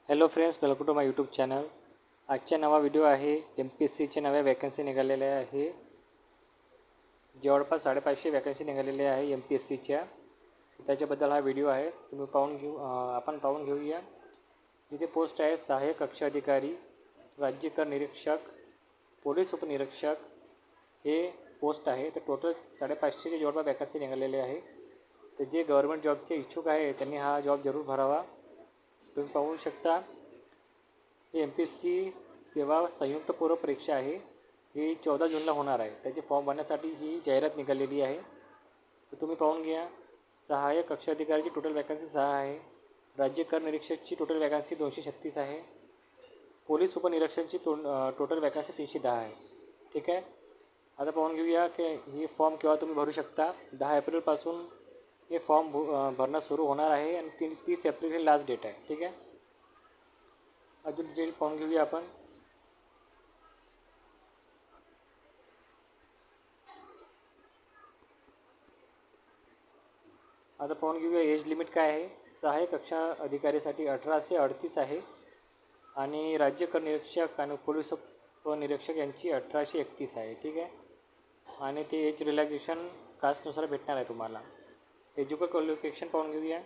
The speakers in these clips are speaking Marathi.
Hello friends, welcome to my YouTube channel. आजचा नवा व्हिडिओ आहे. MPSCच्या नव्या वॅकन्सी निघालेल्या आहे. जवळपास 550 वॅकन्सी निघालेल्या आहे MPSCच्या. त्याच्याबद्दल हा व्हिडिओ आहे. तुम्ही आपण पाहून घेऊया. इथे पोस्ट आहे सहाय्यक कक्ष अधिकारी, राज्य कर निरीक्षक, पोलीस उपनिरीक्षक हे पोस्ट आहे. तर टोटल 550च्या जवळपास वॅकन्सी निघालेले आहे. तर जे गव्हर्मेंट जॉबचे इच्छुक आहे त्यांनी हा जॉब जरूर भरावा. तुम्ही पाहू शकता ही MPSC सेवा संयुक्त पूर्व परीक्षा आहे. ही 14 जूनला होणार आहे. त्याचे फॉर्म भरण्यासाठी ही जाहिरात निघालेली आहे. तर तुम्ही पाहून घ्या. सहाय्यक कक्ष अधिकारीची टोटल वॅकन्सी 6 आहे. राज्य कर निरीक्षकची टोटल वॅकन्सी 236 आहे. पोलीस उपनिरीक्षकची टोटल वॅकन्सी 310 आहे. ठीक आहे. आता पाहून घेऊया की ही फॉर्म केव्हा तुम्ही भरू शकता. 10 एप्रिलपासून हे फॉर्म भरणं सुरू होणार आहे आणि 30 एप्रिल ही लास्ट डेट आहे. ठीक आहे. अजून डिटेल पाहून घेऊया आपण. आता पाहून घेऊया एज लिमिट काय आहे. सहाय्यक कक्षा अधिकारीसाठी 1838 आहे आणि राज्य कर निरीक्षक आणि पोलीस उपनिरीक्षक यांची 1831 आहे. ठीक आहे. आणि ते एज रिलॅक्सेशन कास्टनुसार भेटणार आहे तुम्हाला. एज्युकेशन क्वालिफिकेशन पाहून घेऊया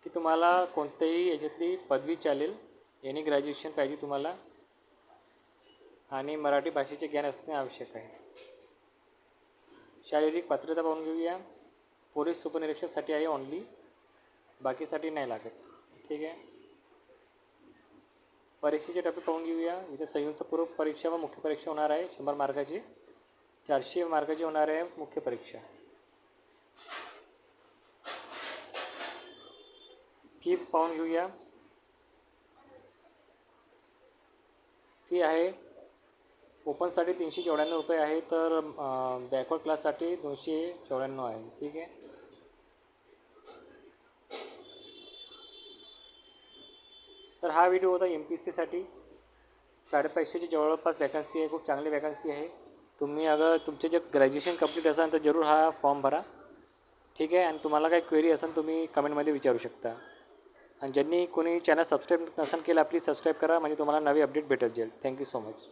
की तुम्हाला कोणत्याही याच्यातली पदवी चालेल. एनी ग्रॅज्युएशन पाहिजे तुम्हाला आणि मराठी भाषेचे ज्ञान असणे आवश्यक आहे. शारीरिक पात्रता पाहून घेऊया. पोलीस उपनिरीक्षकसाठी आहे ओनली, बाकीसाठी नाही लागत. ठीक आहे. परीक्षेचे टप्पे पाहून घेऊया. इथे संयुक्त पूर्व परीक्षा व मुख्य परीक्षा होणार आहे. 100 मार्काची, 400 मार्काची होणार आहे मुख्य परीक्षा. फी पाहून घेऊया. फी आहे ओपनसाठी 394 रुपये आहे, तर बॅकवर्ड क्लाससाठी 294 आहे. ठीक आहे. तर हा व्हिडिओ होता MPSCसाठी. 550ची जवळपास वॅकन्सी आहे. खूप चांगली वॅकन्सी आहे. तुम्ही अगर तुमचे जे ग्रॅज्युएशन कंप्लीट असाल तर जरूर हा फॉर्म भरा. ठीक आहे. आणि तुम्हाला काही क्वेरी असेल तुम्ही कमेंटमध्ये विचारू शकता. आणि ज्यांनी कोणी चॅनल सबस्क्राईब नसेल केला प्लीज सबस्क्राईब करा, म्हणजे तुम्हाला नवी अपडेट भेटत जाईल. Thank you so much.